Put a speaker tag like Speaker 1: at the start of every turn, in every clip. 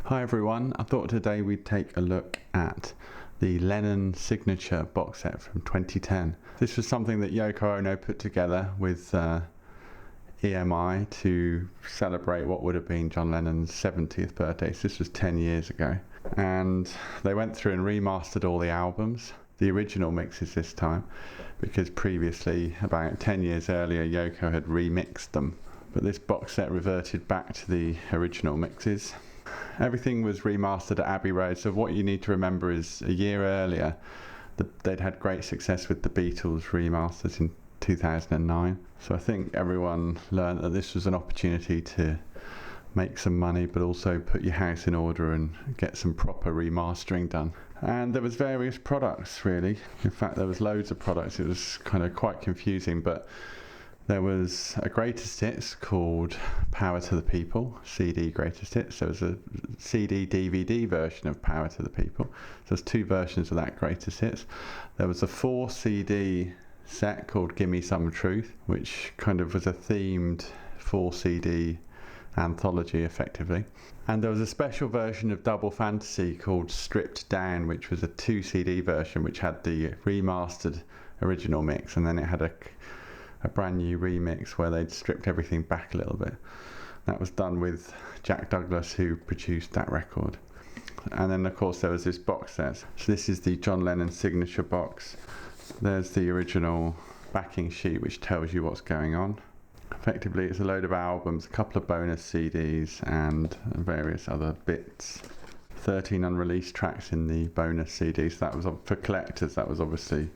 Speaker 1: Hi everyone, I thought today we'd take a look at the Lennon signature box set from 2010. This was something that Yoko Ono put together with EMI to celebrate what would have been John Lennon's 70th birthday. So this was 10 years ago. And they went through and remastered all the albums, the original mixes this time, because previously, about 10 years earlier, Yoko had remixed them. But this box set reverted back to the original mixes. Everything was remastered at Abbey Road, so what you need to remember is a year earlier they'd had great success with the Beatles remasters in 2009. So I think everyone learned that this was an opportunity to make some money but also put your house in order and get some proper remastering done. And there was various products really. In fact there was loads of products. It was kind of quite confusing, but there was a greatest hits called Power to the People, CD greatest hits. There was a CD DVD version of Power to the People. So there's two versions of that greatest hits. There was a 4 CD set called Gimme Some Truth, which kind of was a themed 4 CD anthology effectively. And there was a special version of Double Fantasy called Stripped Down, which was a 2 CD version which had the remastered original mix, and then it had a brand new remix where they'd stripped everything back a little bit. That was done with Jack Douglas, who produced that record. And then of course there was this box set. So this is the John Lennon signature box. There's the original backing sheet which tells you what's going on. Effectively it's a load of albums, a couple of bonus CDs and various other bits. 13 unreleased tracks in the bonus CDs. So that was for collectors, that was obviously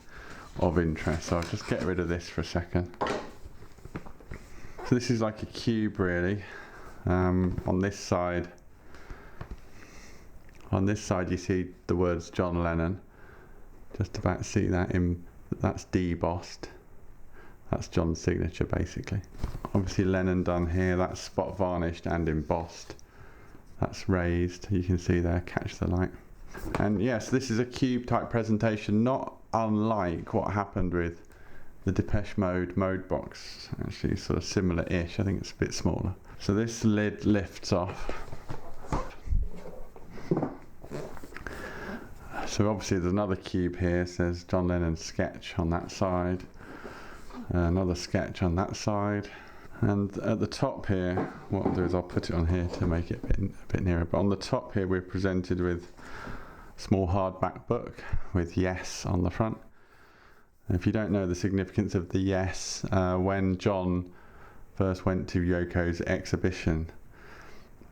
Speaker 1: of interest. So I'll just get rid of this for a second. So this is like a cube really. On this side you see the words John Lennon. Just about see that that's debossed. That's John's signature basically. Obviously Lennon done here, that's spot varnished and embossed. That's raised, you can see there, catch the light. And yes, this is a cube type presentation, not unlike what happened with the Depeche Mode box. Actually sort of similar-ish, I think it's a bit smaller. So this lid lifts off. So obviously there's another cube here, it says John Lennon's sketch on that side, another sketch on that side, and at the top here, what I'll do is I'll put it on here to make it a bit nearer, but on the top here we're presented with a small hardback book with Yes on the front. And if you don't know the significance of the Yes, when John first went to Yoko's exhibition,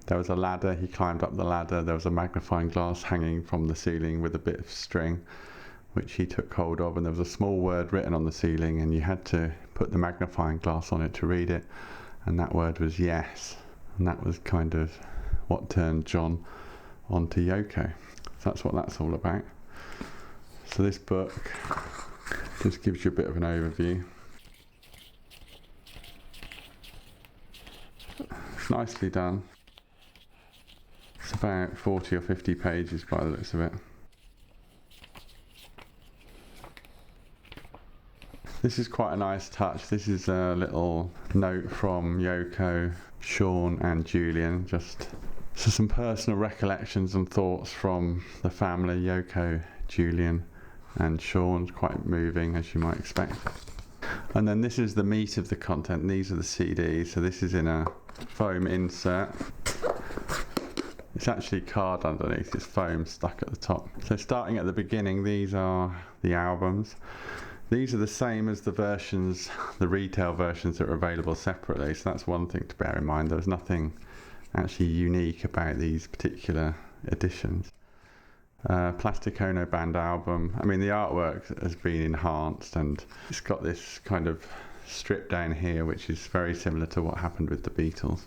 Speaker 1: there was a ladder, he climbed up the ladder, there was a magnifying glass hanging from the ceiling with a bit of string which he took hold of, and there was a small word written on the ceiling and you had to put the magnifying glass on it to read it, and that word was Yes, and that was kind of what turned John onto Yoko. So that's what that's all about. So this book just gives you a bit of an overview. It's nicely done. It's about 40 or 50 pages by the looks of it. This is quite a nice touch. This is a little note from Yoko, Sean and Julian, just so some personal recollections and thoughts from the family, Yoko, Julian and Sean. Quite moving, as you might expect. And then this is the meat of the content. These are the CDs. So this is in a foam insert. It's actually card underneath, it's foam stuck at the top. So starting at the beginning, these are the albums. These are the same as the versions, the retail versions that are available separately, so that's one thing to bear in mind. There was nothing actually unique about these particular editions. Plastic Ono Band album. I mean, the artwork has been enhanced and it's got this kind of strip down here which is very similar to what happened with the Beatles.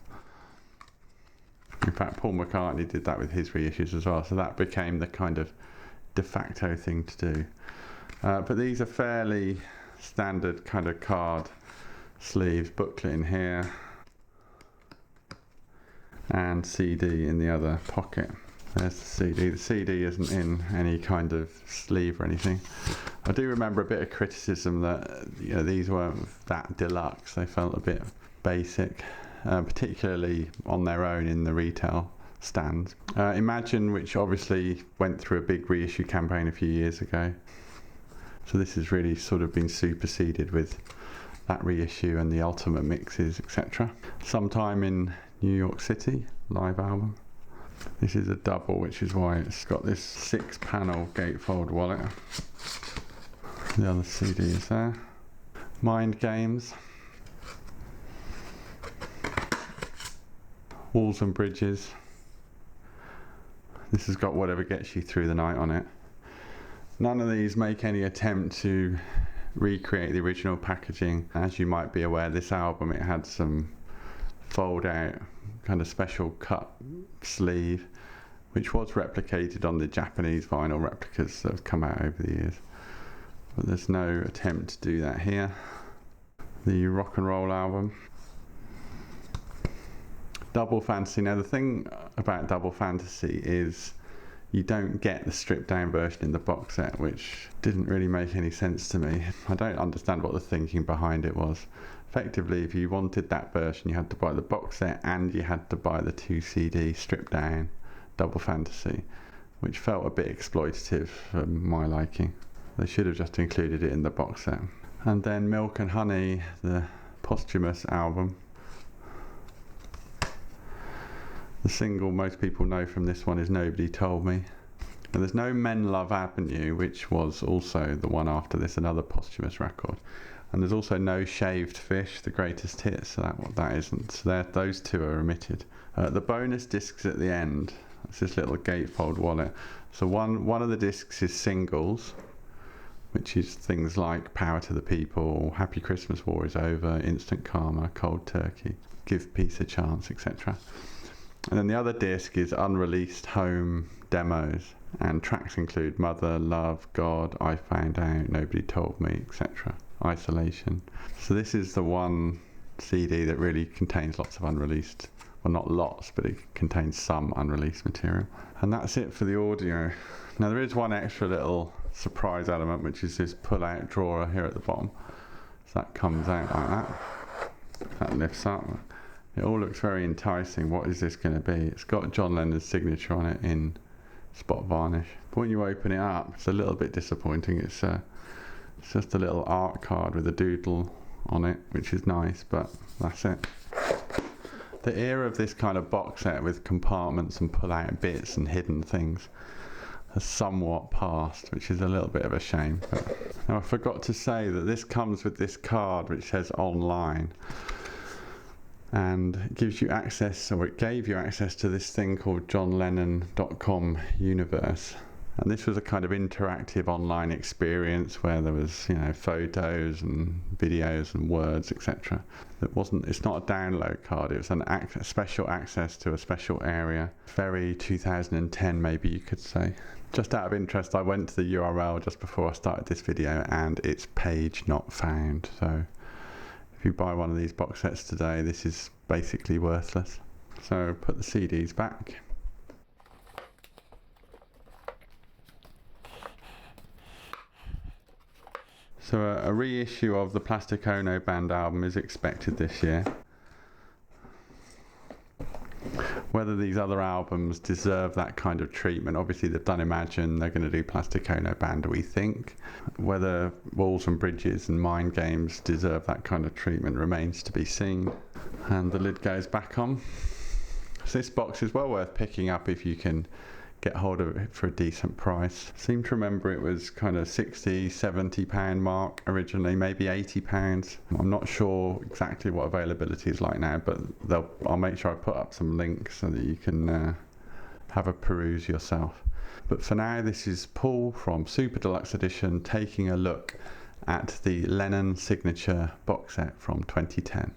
Speaker 1: In fact, Paul McCartney did that with his reissues as well, so that became the kind of de facto thing to do. But these are fairly standard kind of card sleeves, booklet in here, and CD in the other pocket. There's the CD. The CD isn't in any kind of sleeve or anything. I do remember a bit of criticism that these weren't that deluxe. They felt a bit basic, particularly on their own in the retail stands. Imagine, which obviously went through a big reissue campaign a few years ago. So this has really sort of been superseded with that reissue and the ultimate mixes, etc. Sometime in New York City, live album. This is a double, which is why it's got this 6-panel gatefold wallet. The other CD is there. Mind Games. Walls and Bridges. This has got Whatever Gets You Through the Night on it. None of these make any attempt to recreate the original packaging. As you might be aware, this album, it had some fold out kind of special cut sleeve, which was replicated on the Japanese vinyl replicas that have come out over the years, but there's no attempt to do that here. The rock and roll album. Double Fantasy. Now the thing about Double Fantasy is you don't get the stripped down version in the box set, which didn't really make any sense to me. I don't understand what the thinking behind it was. Effectively, if you wanted that version, you had to buy the box set and you had to buy the 2 CD stripped down Double Fantasy, which felt a bit exploitative for my liking. They should have just included it in the box set. And then Milk and Honey, the posthumous album. The single most people know from this one is Nobody Told Me. And there's no Men Love Avenue, which was also the one after this, another posthumous record. And there's also no Shaved Fish, the greatest hits, so that isn't. So those two are omitted. The bonus discs at the end, it's this little gatefold wallet. So one of the discs is singles, which is things like Power to the People, Happy Christmas, War is Over, Instant Karma, Cold Turkey, Give Peace a Chance, etc. And then the other disc is unreleased home demos, and tracks include Mother, Love, God, I Found Out, Nobody Told Me, etc. Isolation. So this is the one CD that really contains lots of unreleased, well, not lots, but it contains some unreleased material. And that's it for the audio. Now there is one extra little surprise element, which is this pull-out drawer here at the bottom. So that comes out like that. That lifts up. It all looks very enticing. What is this going to be? It's got John Lennon's signature on it in spot varnish. But when you open it up, it's a little bit disappointing. It's just a little art card with a doodle on it, which is nice, but that's it. The era of this kind of box set with compartments and pull-out bits and hidden things has somewhat passed, which is a little bit of a shame. But now I forgot to say that this comes with this card which says online, and it gives you access, or it gave you access to this thing called johnlennon.com universe. And this was a kind of interactive online experience where there was, photos and videos and words, etc. It's not a download card, it was an special access to a special area. Very 2010 maybe you could say. Just out of interest, I went to the URL just before I started this video and it's page not found. So if you buy one of these box sets today, this is basically worthless. So put the CDs back. So a reissue of the Plastic Ono Band album is expected this year. Whether these other albums deserve that kind of treatment, obviously they've done Imagine, they're going to do Plastic Ono Band, we think. Whether Walls and Bridges and Mind Games deserve that kind of treatment remains to be seen. And the lid goes back on. So this box is well worth picking up if you can get hold of it for a decent price. I seem to remember it was kind of £60-70 mark originally, maybe £80. I'm not sure exactly what availability is like now, but I'll make sure I put up some links so that you can have a peruse yourself. But for now, this is Paul from Super Deluxe Edition taking a look at the Lennon Signature box set from 2010.